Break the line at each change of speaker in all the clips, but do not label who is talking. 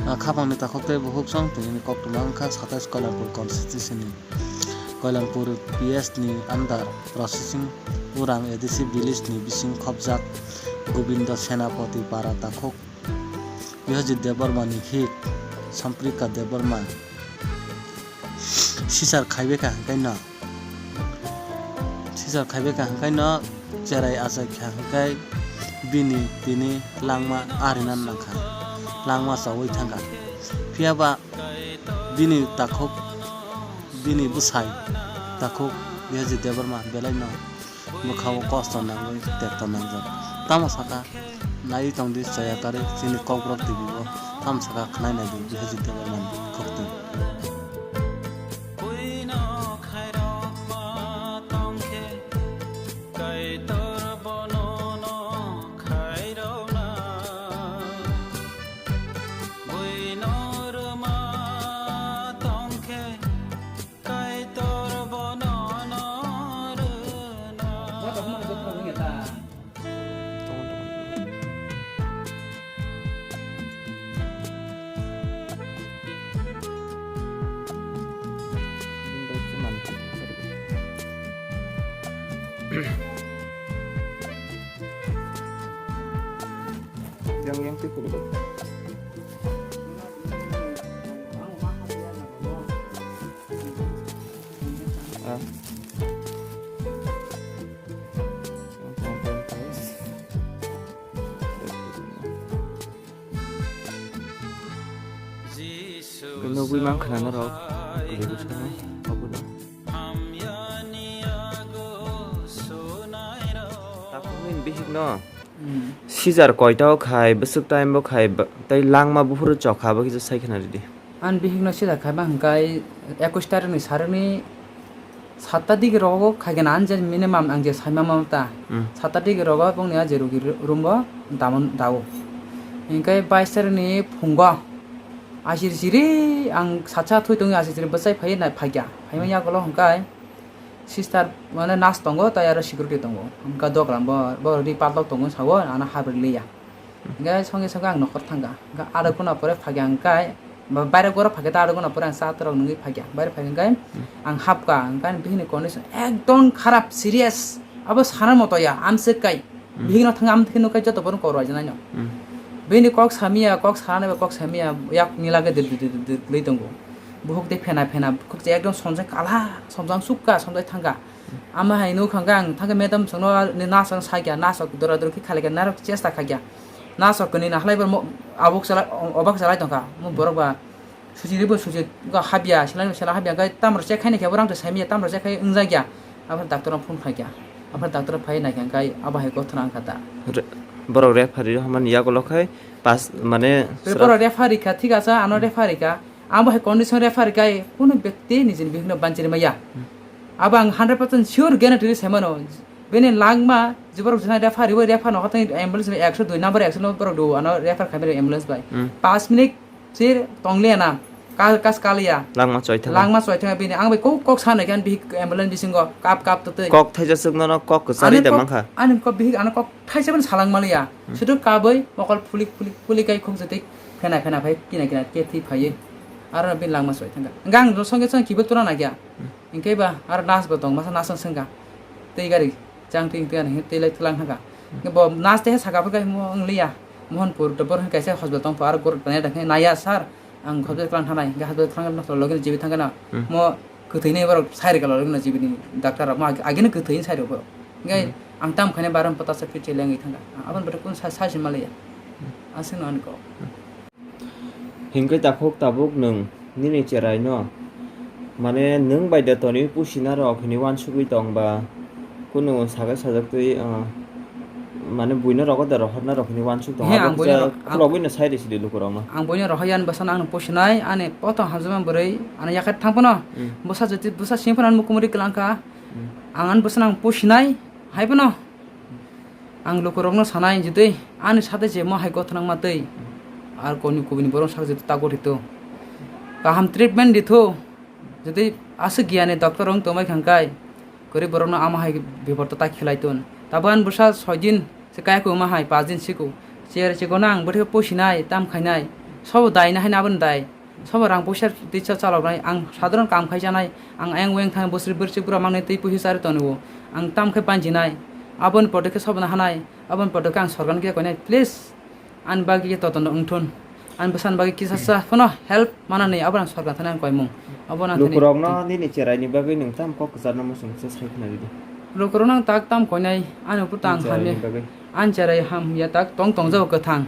Khapangni takhoktai buhuk song tini koktumangkha 27 Koilampur constituency ni Koilampur PS ni under processing urang ADC village ni bising khopjak Gobindo Senapati para takhok Bihojit Deborma ni hik Samprika Deborma Sisar khaibeka hangkaino cherai asai khangkai bini tini langma arinan nangkha langma sawai thanga phiaba bini takhok bini busai takhok Bihojit Deborma belaino mukhao kosto nangai tekto nangjak tamo saka nai tongdi chayakare chini kokbrok dibibo tam saka khnai nai di Bihojit Deborma khoktu yang itu kudu Kenapa memang kerana roh kudu sana apa dah tak mungkin bihik no Sizar koitao khai besuk time bo khai tai langma buhur chokha ba ki sai khana di
an bihik no sizar khai ba hangkai 21 tarik ni sarani 7টা দিকে রগো খাইগেন আন যে minimum আং যে সাইমামামতা 7টা দিকে রগো বং নিয়া যে রুগি রুমবো দামন দাও Inkai 22 তারিখনি ফুঙ্গ আসির সিরি আং সাচা থুই দং আসির সিরি বসাই ফাই না ফাইয়া ফাইমাইয়া গলো হংকাই সিস্টার মানে নাস দঙ্গো তাই আর সিকিউরিটি দঙ্গো হংকা দগ্রাম বো রি পাতলক দঙ্গো সাগো আনা হাবরি লিয়া ইনকাই সঙ্গে সঙ্গে আং নখর থাঙ্গা আরো কোনা পরে ফাইয়া হংকাই বাইরে গরা ফাকে তা আরো কোনা পরে আং সাতরক নঙ্গি ফাইয়া বাইরে ফাইয়া হংকাই আং হাবকা হংকাই বিহিনি কন্ডিশন একদম খারাপ সিরিয়াস আবো সানার মতো ইয়া আমসে কাই বিহিনি থাঙ্গা আম থেকে নকাই যত বরং করো জানাই না Bini kok samia kok sarane kok samia yak nilage dil donggo buhuk de phena kok je ekdom somjai kala somjang sukka somjai thanga ama hainu khangang thanga madam songno ni na sang sagya na sok dora dor ki khalaga na rok chesta khagya na sok ni na halai ber abok sala obak sala tongka mu borba suji ga habya sala habya ga tamro che khaini ke borang to samia tamro che khai ungjagya abar doctor phone khagya abar doctor phai na khangai aba hai ko thrang khata
বড় referee হামান ইয়া গলখাই pass মানে
বড় referee কা ঠিক আছে আনো referee কা আমো হে condition referee কাই কোন ব্যক্তি নিজের বিভিন্ন বাঞ্চির মাইয়া আবাং 100% শিওর গ্যারান্টি সেমানো বেনে লাগমা জবর জনা রেফারি ওই রেফার নহতে অ্যাম্বুলেন্স 102 নাম্বার 100 নম্বর দো আনো রেফার খাবে অ্যাম্বুলেন্স বাই 5 মিনিট সির টংলে না কাস কালিয়া
langma choi
thang bini ang bai kok san kan bi ambulance bisingo kap to
kok thaija sukna no kok sari de mangkha
an ko bi an kok thaisa ban salang malia sudu ka bai mokol puli kai khong jati phena phai kina ke thi phai ar bin langma choi thang gang do songe song kibo tura na kya ingke ba ar nas ba tong masa nas sanga tei gari chang ting tian he tei lai tlang hanga ke bo nas te saga ba kai mo anglia mohanpur to bor kaise hospital tong par gor tane dakhe naya sar ang khobje klan hanai ga hadbe thang na login jibi thang na mo kuthine bar sairi ga login jibi ni doctor ma agene kuthine sairi bo ngai ang tam khane baram pata sa fit lengi thang aban bar kun sa sin malaya asin an ko
hingkai takhok tabuk nung nini cherai no mane nung bai de toni pusina ro khini wan sugui tong ba kuno saga sajak tui মানে Bruyne রগত রহনা রখনি ওয়ানসুক দং রগইনা সাইরে Seely লুকরমা
আং Bruyne রহায়ান বাসান আং পছনাই আনে পত হাজমান বरै আনে याखत थांपनो बसा जति बसा सिंफान मुकुमरि कलांका आंगान बसन आं पछनाय हायबनो आं लुकरगनो सानाय जति आने साथे जे म हायको थनां मातै आर कोनि कुबिनि बरं साग जति तागरितो गाहाम ट्रिटमेन्ट दिथो जति आसे गियाने डॉक्टर रंग तमाय खांकाय गरि बरनो आमा हाय बेबरता ता खिलाइतोन ताबान बसा 6 दिन से काय को मा हाय 5 दिन सिको চেয়ার চেকো না আং বঠে পছিনাই তাম খাইনাই সব দায় না হাইনা আবন দায় সব রাং পয়সার দিচ্ছা চালাবनाय आं साधारण काम खायजानाय आं आयं वयं थां बोसोर बोरसिपुरा मांगनाय तै पुहि सार तनबो आं तामखे पांजिनाय आबन पटके सबना हानाय आबन पटके आं सरगान के कयनाय प्लिज आन बागि ततन उंथुन आन बसान बागि किसासा फनो हेल्प मानानै आबन सरगान थानाय कयमु आबन आं
lukurok no nini cherai ni bagui nung tam kok jar no musung se saikna di
लोकरो नां ताक ताम कयनाय आन पुतां हामे आन जेरै हाम या ताक तंग तंग जाव कथां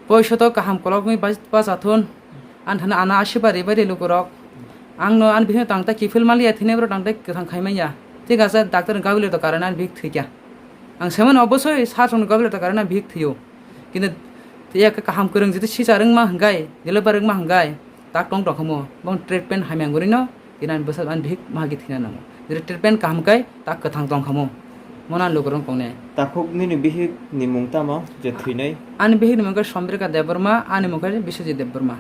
पयसा तो काहाम कलगनि बाजाथुन आन थाना आना आशिबारि बारि लोकरक आंनो आन बिनो तांता किफिल मालिया थिनेब्र तांता कथां खायमाया ठीक আছে ডাক্তার গাবিলে তো কারণে ভিক থইকা आं सेमन अबশ্যই सारजन गाबिले तो कारणा भिक थियो किन्तु एक काहाम करं जति सिजारं मा हंगाय दिलबारं मा हंगाय ताक टंग टखमो बं ट्रिटमेंट हामियांगुरिनो किनान बसा आन भिक मागि थिना नंगो जति ट्रिटमेंट काहामकाय ताक कथां टंखमो मना लोगरं कने
takuk nini bihi ni mung tama je thuinai
आन बिहि नमंगा समब्रिका देबरमा आन मुखा Biswajit Debbarma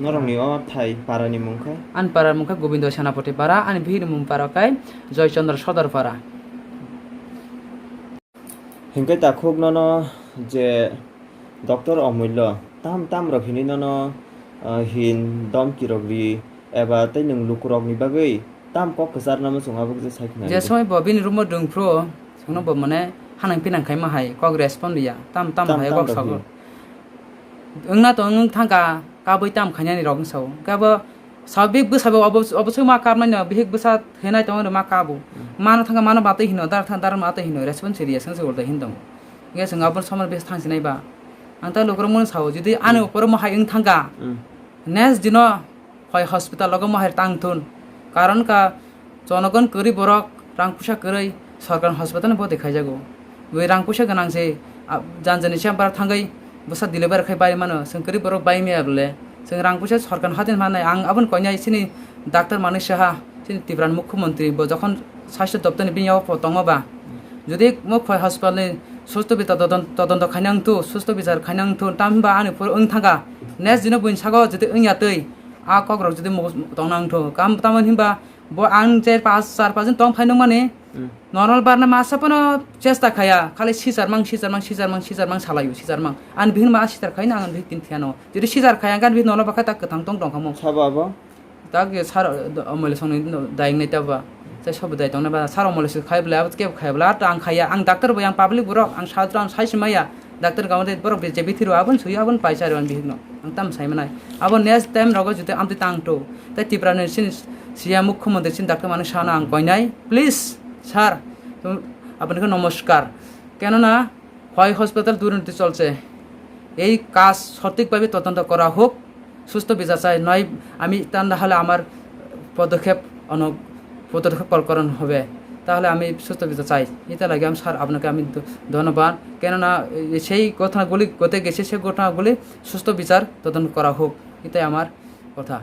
norong ni o thai para ni mung khai
आन पारा मुखा गोविंद सेनापति पारा आन बिहि मुं पाराकाय जयचंद्र सदर पारा
हिंkai takuk no je doctor omullo tam tam rokhini no hin dom kirogri eba tai nung lukurok ni bagui tam kok jar na musung abuk je saikna
जे समय बबिन रुम दंफ्रो संनो ब माने हानां पिनां खाय माहाय कग रेस्पन्ड या ताम ताम हाय बक सगो ओंना तो ओं थांगा काबै ताम खायनानि रगं साव गाबो साबिक बसाबो अबसो मा कारनाय बिहिक बसा हेनाय तंग मा काबो मानो थांगा मानो बातै हिनो दार थां दार मातै हिनो रेस्पन्ड सिरियस संसे गरदा हिन्दों गे संगा बन समर बेस थांसिनाय बा आं ता लोकर मन साव जुदि आनो पर माहाय ओं थांगा नेक्स्ट दिनो हय हस्पिटाल लग माहाय तांथुन कारण का जनगण करि बरक रां पुसा करै सरकार हस्पिटाल ब देखाय जागो वे रां पुसा गनां से जानजनि से बार थांगै बसा दिलेबार खाय बाय मानो संकरि बरक बाय मेयाबले जों रां पुसा सरकार हादिन मानाय आं आबन कयनाय सिनि डाक्टर मानिक साहा सिनि तिब्रान मुख्यमंत्री ब जखन स्वास्थ्य दप्तरनि बियाव फतंगबा जुदि मो फय हस्पिटालनि सुस्थ बिता तदন্ত खायनांतु सुस्थ बिचार खायनांतु तामबा आनो पर ओं थांगा नेक्स्ट दिनो बइनसागो जुदि ओं यातै आ कग्रक जुदि तंनांथो काम तामन हिमबा ब आं जे 4-5 जन तंग फाइनो माने नर्माल बारना मासापनो चेष्टा खाया खाली सिजार मां सालायो सिजार मां आन बिहिन मा सिजार खायना आं बिहिन थियानो जुदि सिजार खाया गान बिहिन नला बाखा ताक थां तंग दंखामो
sababa
ताक सार अमले संनि दाइंगनाय ताबा जे सब दाइ दंना बा सार अमले खायब्ला के खायब्ला आं खाया आं डाक्टर बय आं पाब्लिक बरक आं साद्रान साइसमाया डाक्टर गावदे बरक जे बिथिरो आबन सुयो आबन पाइसारो आन बिहिन आं ताम साइमानाय आबन नेक्स्ट टाइम रगो जुदि आमति तांगतो ताइ तिब्रानि सिन सिया मुख्यमंत्री सिन डाक्टर माने साना आं कयनाय प्लिज স্যার আপনাকে নমস্কার কেননা হয় হসপিটাল দুর্নীতি চলছে এই কাজ সঠিকভাবে তদন্ত করা হোক সুস্থ বিচার চাই নয় আমি তা না হলে আমার পদক্ষেপ কলকরণ হবে তাহলে আমি সুস্থ বিচার চাই এটা লাগে আমি স্যার আপনাকে আমি ধন্যবাদ কেননা সেই ঘটনাগুলি ঘটে গেছে সেই ঘটনাগুলি সুস্থ বিচার তদন্ত করা হোক এটাই আমার কথা